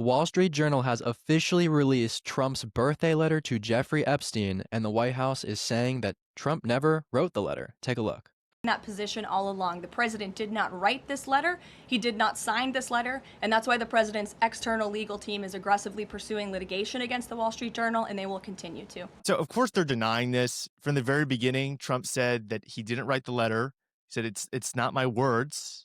Wall Street Journal has officially released Trump's birthday letter to Jeffrey Epstein, and the White House is saying that Trump never wrote the letter. Take a look. That position all along. The president did not write this letter. He did not sign this letter. And that's why the president's external legal team is aggressively pursuing litigation against the Wall Street Journal, and they will continue to. So, of course, they're denying this. From the very beginning, Trump said that he didn't write the letter. He said, it's not my words.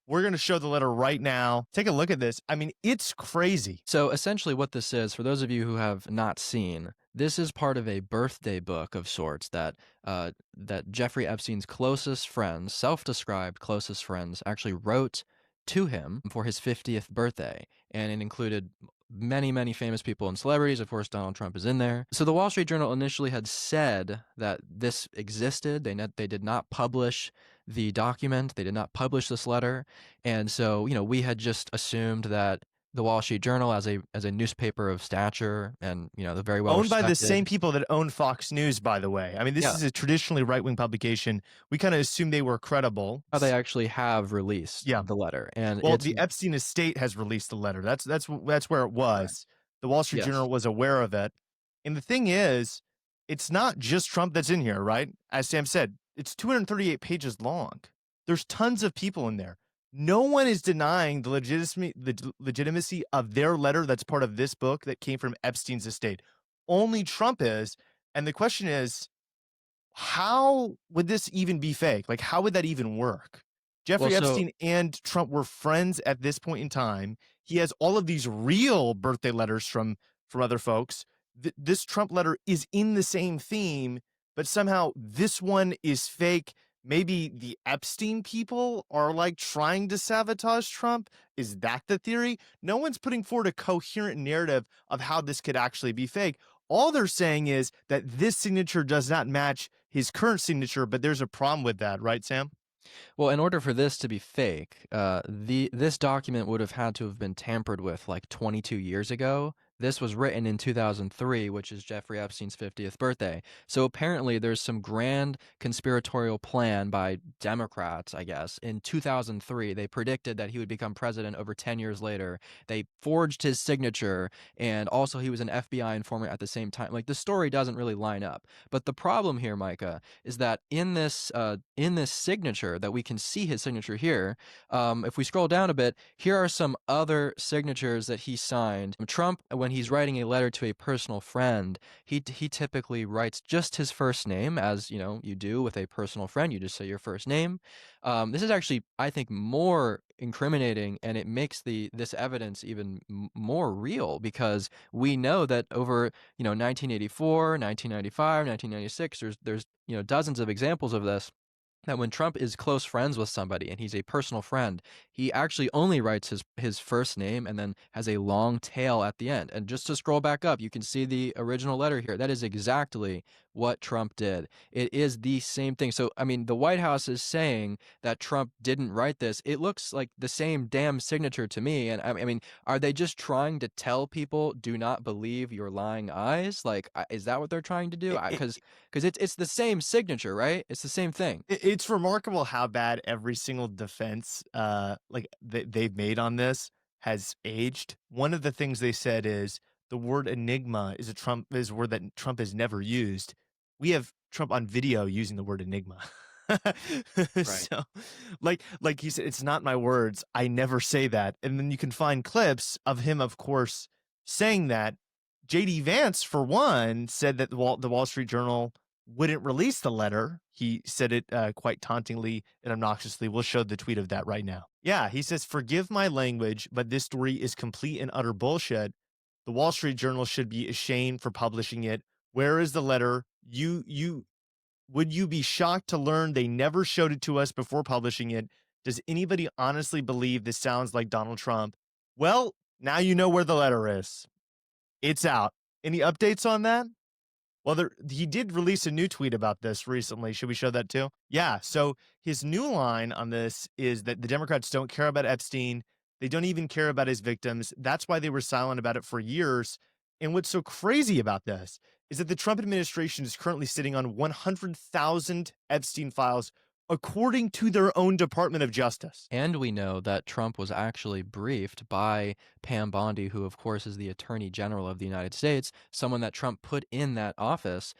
We're going to show the letter right now. Take a look at this. I mean, it's crazy. So essentially what this is, for those of you who have not seen, this is part of a birthday book of sorts that that Jeffrey Epstein's closest friends, self-described closest friends, actually wrote to him for his 50th birthday. And it included many, many famous people and celebrities. Of course, Donald Trump is in there. So the Wall Street Journal initially had said that this existed. They did not publish the document. They did not publish this letter. And so, we had just assumed that the Wall Street Journal, as a newspaper of stature and, the very well Owned by the respected, same people that own Fox News, by the way. I mean, this Yeah. is a traditionally right-wing publication. We kind of assumed they were credible. how they actually have released Yeah. the letter. And Well, it's the Epstein estate has released the letter. That's where it was. The Wall Street Yes. Journal was aware of it. And the thing is, it's not just Trump that's in here, right? As Sam said, it's 238 pages long. There's tons of people in there. No one is denying the legitimacy of their letter that's part of this book that came from Epstein's estate. Only Trump is. And the question is, how would this even be fake? Like, how would that even work? Jeffrey Well, so- Epstein and Trump were friends at this point in time. He has all of these real birthday letters from other folks. This Trump letter is in the same theme, but somehow this one is fake. Maybe the Epstein people are like trying to sabotage Trump. Is that the theory? No one's putting forward a coherent narrative of how this could actually be fake. All they're saying is that this signature does not match his current signature, but there's a problem with that, right, Sam? Well, in order for this to be fake, this document would have had to have been tampered with like 22 years ago. This was written in 2003, which is Jeffrey Epstein's 50th birthday. So apparently there's some grand conspiratorial plan by Democrats, I guess. In 2003, they predicted that he would become president over 10 years later. They forged his signature, and also he was an FBI informant at the same time. Like, the story doesn't really line up. But the problem here, Micah, is that in this signature, that we can see his signature here, if we scroll down a bit, here are some other signatures that he signed. Trump, when he's writing a letter to a personal friend, he typically writes just his first name, as you do with a personal friend. You just say your first name. This is actually, I think, more incriminating, and it makes this evidence even more real, because we know that over 1984, 1995, 1996, there's dozens of examples of this, that when Trump is close friends with somebody and he's a personal friend, he actually only writes his first name and then has a long tail at the end. And just to scroll back up, you can see the original letter here. That is exactly what Trump did. It is the same thing. So, I mean, the White House is saying that Trump didn't write this. It looks like the same damn signature to me. And I mean, are they just trying to tell people, do not believe your lying eyes? Like, is that what they're trying to do? Because it's the same signature, right? It's the same thing. It's remarkable how bad every single defense they've made on this has aged. One of the things they said is the word enigma is a word that Trump has never used. We have Trump on video using the word enigma. So, like he said, it's not my words. I never say that. And then you can find clips of him, of course, saying that. JD Vance, for one, said that the Wall Street Journal wouldn't release the letter. He said it quite tauntingly and obnoxiously. We'll show the tweet of that right now. Yeah, he says, "Forgive my language, but this story is complete and utter bullshit. The Wall Street Journal should be ashamed for publishing it. Where is the letter? Would you be shocked to learn they never showed it to us before publishing it? Does anybody honestly believe this sounds like Donald Trump? Well, now you know where the letter is. It's out. Any updates on that?" Well, he did release a new tweet about this recently. Should we show that too? Yeah. So his new line on this is that the Democrats don't care about Epstein. They don't even care about his victims. That's why they were silent about it for years. And what's so crazy about this is that the Trump administration is currently sitting on 100,000 Epstein files according to their own Department of Justice. And we know that Trump was actually briefed by Pam Bondi, who, of course, is the Attorney General of the United States, someone that Trump put in that office.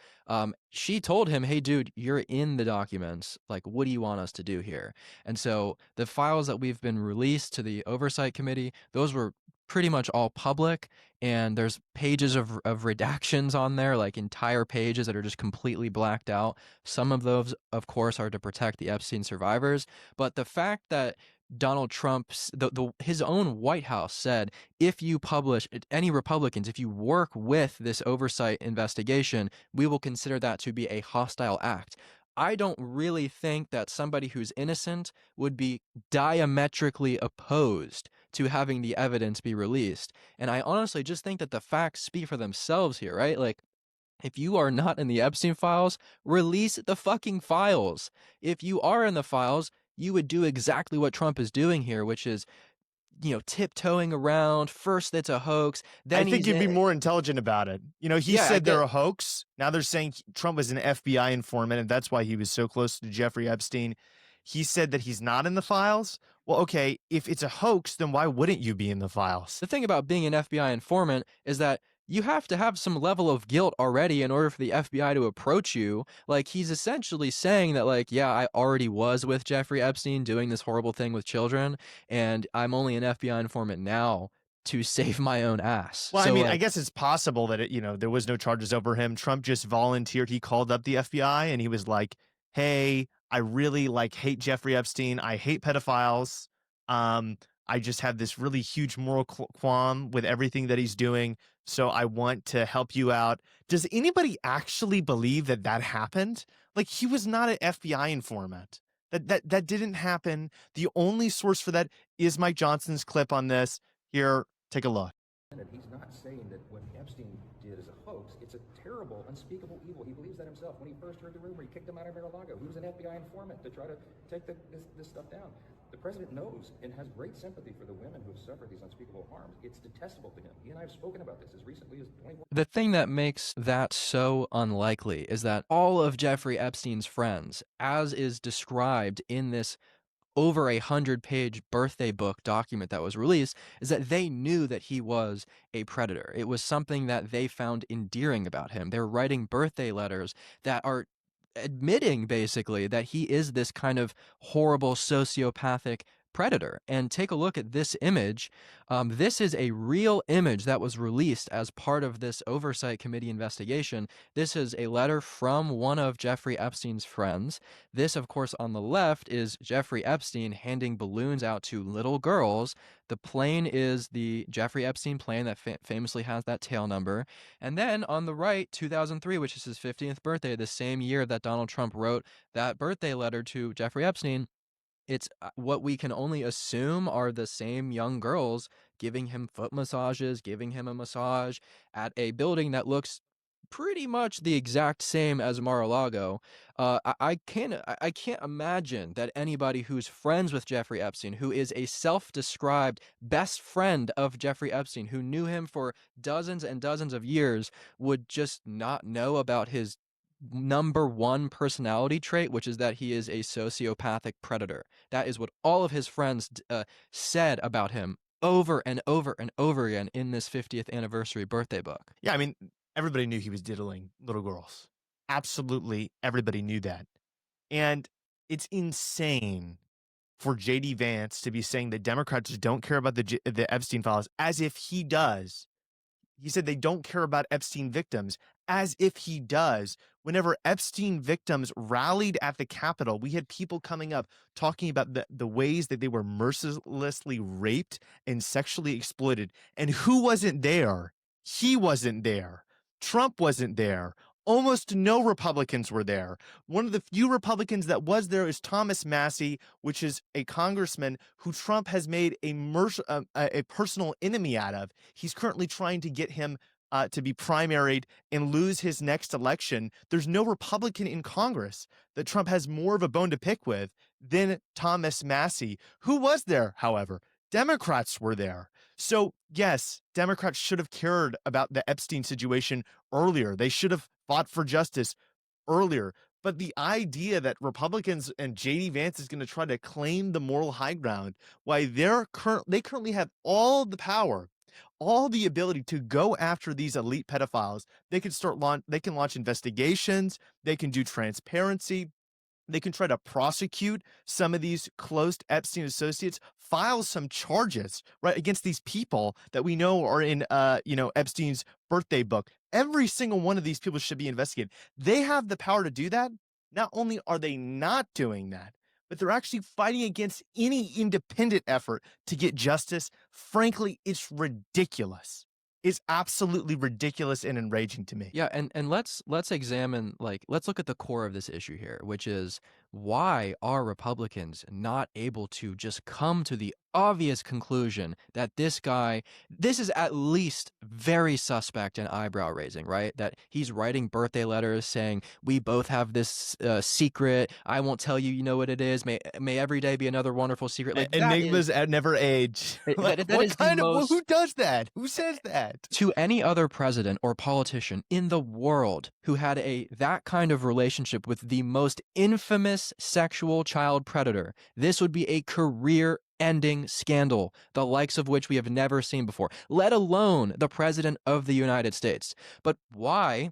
She told him, hey, dude, you're in the documents. Like, what do you want us to do here? And so the files that we've been released to the Oversight Committee, those were pretty much all public, and there's pages of redactions on there, like entire pages that are just completely blacked out. Some of those, of course, are to protect the Epstein survivors. But the fact that Donald Trump's his own White House said, if you publish any Republicans, if you work with this oversight investigation, we will consider that to be a hostile act. I don't really think that somebody who's innocent would be diametrically opposed to having the evidence be released. And I honestly just think that the facts speak for themselves here, right? Like, if you are not in the Epstein files, release the fucking files. If you are in the files, you would do exactly what Trump is doing here, which is, tiptoeing around. First, it's a hoax. I Then think he's you'd be in. more intelligent about it. He Yeah, I said they're get. a hoax. Now they're saying Trump was an FBI informant, and that's why he was so close to Jeffrey Epstein. He said that he's not in the files. Well, okay, if it's a hoax, then why wouldn't you be in the files? The thing about being an FBI informant is that you have to have some level of guilt already in order for the FBI to approach you. Like, he's essentially saying that, like, yeah, I already was with Jeffrey Epstein doing this horrible thing with children, and I'm only an FBI informant now to save my own ass. Well, I So, mean, I like, guess it's possible that there was no charges over him. Trump just volunteered. He called up the FBI and he was like, "Hey, I really hate Jeffrey Epstein. I hate pedophiles. Um, I just have this really huge moral qualm with everything that he's doing. So I want to help you out." Does anybody actually believe that that happened? Like, he was not an FBI informant. That didn't happen. The only source for that is Mike Johnson's clip on this. Here, take a look. He's not saying that what Epstein did is a hoax. It's a terrible, unspeakable evil. He believes that himself. When he first heard the rumor, he kicked him out of Mar-a-Lago. He was an FBI informant to try to take this stuff down. The president knows and has great sympathy for the women who have suffered these unspeakable harms. It's detestable to him. He and I have spoken about this as recently as 24. the thing that makes that so unlikely is that all of Jeffrey Epstein's friends, as is described in this over 100-page birthday book document that was released, is that they knew that he was a predator. It was something that they found endearing about him. They're writing birthday letters that are admitting basically that he is this kind of horrible sociopathic predator. And take a look at this image. This is a real image that was released as part of this oversight committee investigation. This is a letter from one of Jeffrey Epstein's friends. This, of course, on the left is Jeffrey Epstein handing balloons out to little girls. The plane is the Jeffrey Epstein plane that famously has that tail number. And then on the right, 2003, which is his 50th birthday, the same year that Donald Trump wrote that birthday letter to Jeffrey Epstein. It's what we can only assume are the same young girls giving him foot massages, giving him a massage at a building that looks pretty much the exact same as Mar-a-Lago. I can't imagine that anybody who's friends with Jeffrey Epstein, who is a self-described best friend of Jeffrey Epstein, who knew him for dozens and dozens of years, would just not know about his number one personality trait, which is that he is a sociopathic predator. That is what all of his friends said about him over and over and over again in this 50th anniversary birthday book. Yeah, I mean, everybody knew he was diddling little girls. Absolutely everybody knew that. And it's insane for JD Vance to be saying that Democrats don't care about the Epstein files as if he does. He said they don't care about Epstein victims as if he does. Whenever Epstein victims rallied at the Capitol, we had people coming up talking about the ways that they were mercilessly raped and sexually exploited. And who wasn't there? He wasn't there. Trump wasn't there. Almost no Republicans were there. One of the few Republicans that was there is Thomas Massie, which is a congressman who Trump has made a personal enemy out of. He's currently trying to get him to be primaried and lose his next election. There's no Republican in Congress that Trump has more of a bone to pick with than Thomas Massie. Who was there, however? Democrats were there. So, yes, Democrats should have cared about the Epstein situation earlier. They should have fought for justice earlier. But the idea that Republicans and JD Vance is going to try to claim the moral high ground, why they currently have all the power, all the ability to go after these elite pedophiles. They can launch investigations, they can do transparency, they can try to prosecute some of these close Epstein associates, file some charges, right, against these people that we know are in, Epstein's birthday book. Every single one of these people should be investigated. They have the power to do that. Not only are they not doing that, but they're actually fighting against any independent effort to get justice. Frankly, it's ridiculous. It's absolutely ridiculous and enraging to me. Yeah, and let's examine, like, let's look at the core of this issue here, which is, why are Republicans not able to just come to the obvious conclusion that this is at least very suspect and eyebrow raising, right? That he's writing birthday letters saying, we both have this secret. I won't tell you, you know what it is. May every day be another wonderful secret. Like, Enigmas never age. Like, that is the most, who does that? Who says that? to any other president or politician in the world who had that kind of relationship with the most infamous sexual child predator, this would be a career-ending scandal, the likes of which we have never seen before, let alone the president of the United States. But why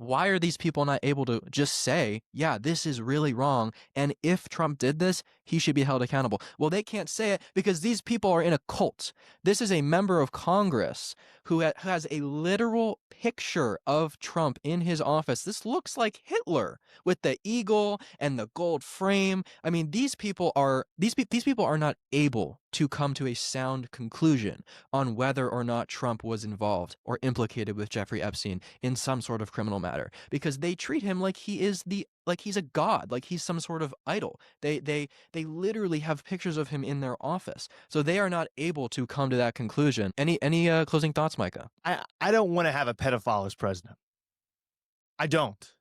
are these people not able to just say, yeah, this is really wrong, and if Trump did this, he should be held accountable? Well, they can't say it because these people are in a cult. This is a member of Congress who has a literal picture of Trump in his office. This looks like Hitler with the eagle and the gold frame. I mean, these people are not able to come to a sound conclusion on whether or not Trump was involved or implicated with Jeffrey Epstein in some sort of criminal matter, because they treat him like he's a god, like he's some sort of idol. They literally have pictures of him in their office, so they are not able to come to that conclusion. Any closing thoughts, Micah? I don't want to have a pedophile as president. I don't.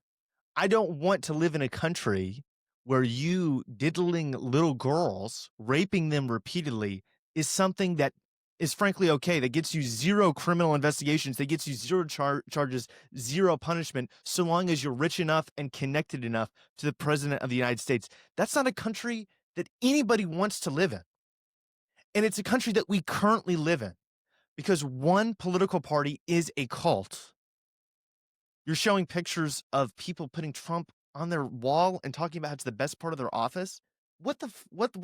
I don't want to live in a country where you diddling little girls, raping them repeatedly, is something that is frankly okay, that gets you zero criminal investigations, that gets you zero charges, zero punishment, so long as you're rich enough and connected enough to the president of the United States. That's not a country that anybody wants to live in. And it's a country that we currently live in because one political party is a cult. You're showing pictures of people putting Trump on their wall and talking about how it's the best part of their office. What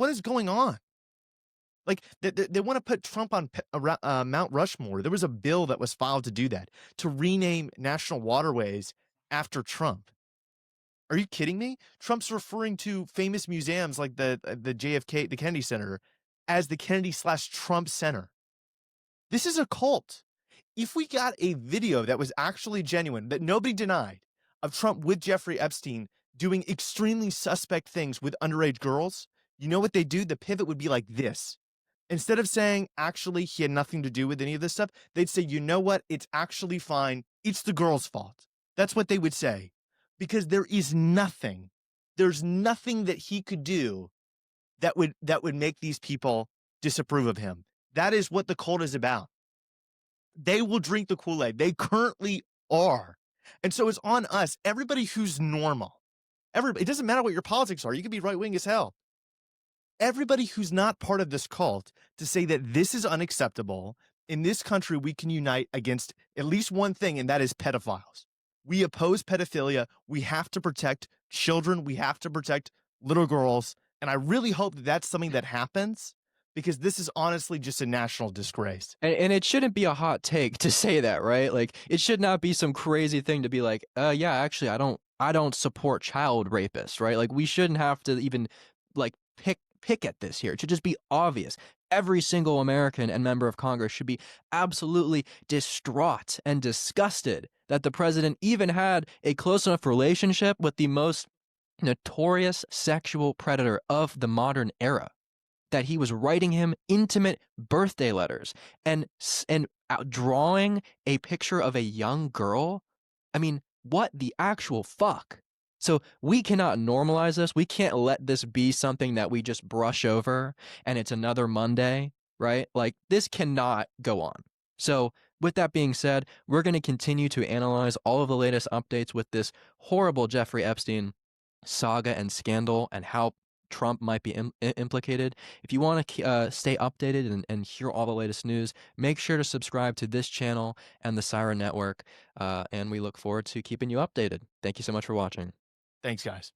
is going on? Like, they want to put Trump on Mount Rushmore. There was a bill that was filed to do that, to rename national waterways after Trump. Are you kidding me? Trump's referring to famous museums like the JFK, the Kennedy Center, as the Kennedy/Trump Center. This is a cult. If we got a video that was actually genuine, that nobody denied, of Trump with Jeffrey Epstein doing extremely suspect things with underage girls, you know what they do? The pivot would be like this. Instead of saying, actually, he had nothing to do with any of this stuff, they'd say, you know what? It's actually fine. It's the girl's fault. That's what they would say. Because there's nothing that he could do that would make these people disapprove of him. That is what the cult is about. They will drink the Kool-Aid. They currently are. And so it's on us, everybody who's normal. It doesn't matter what your politics are. You can be right-wing as hell. Everybody who's not part of this cult, to say that this is unacceptable. In this country, we can unite against at least one thing, and that is pedophiles. We oppose pedophilia. We have to protect children. We have to protect little girls. And I really hope that that's something that happens, because this is honestly just a national disgrace. And it shouldn't be a hot take to say that, right? Like, it should not be some crazy thing to be like, yeah, actually, I don't support child rapists, right? Like, we shouldn't have to even like pick at this here. It should just be obvious. Every single American and member of Congress should be absolutely distraught and disgusted that the president even had a close enough relationship with the most notorious sexual predator of the modern era, that he was writing him intimate birthday letters and drawing a picture of a young girl. I mean, what the actual fuck? So we cannot normalize this. We can't let this be something that we just brush over and it's another Monday, right? Like, this cannot go on. So with that being said, we're going to continue to analyze all of the latest updates with this horrible Jeffrey Epstein saga and scandal and how Trump might be implicated. If you want to stay updated and hear all the latest news, make sure to subscribe to this channel and the Siren Network, and we look forward to keeping you updated. Thank you so much for watching. Thanks, guys.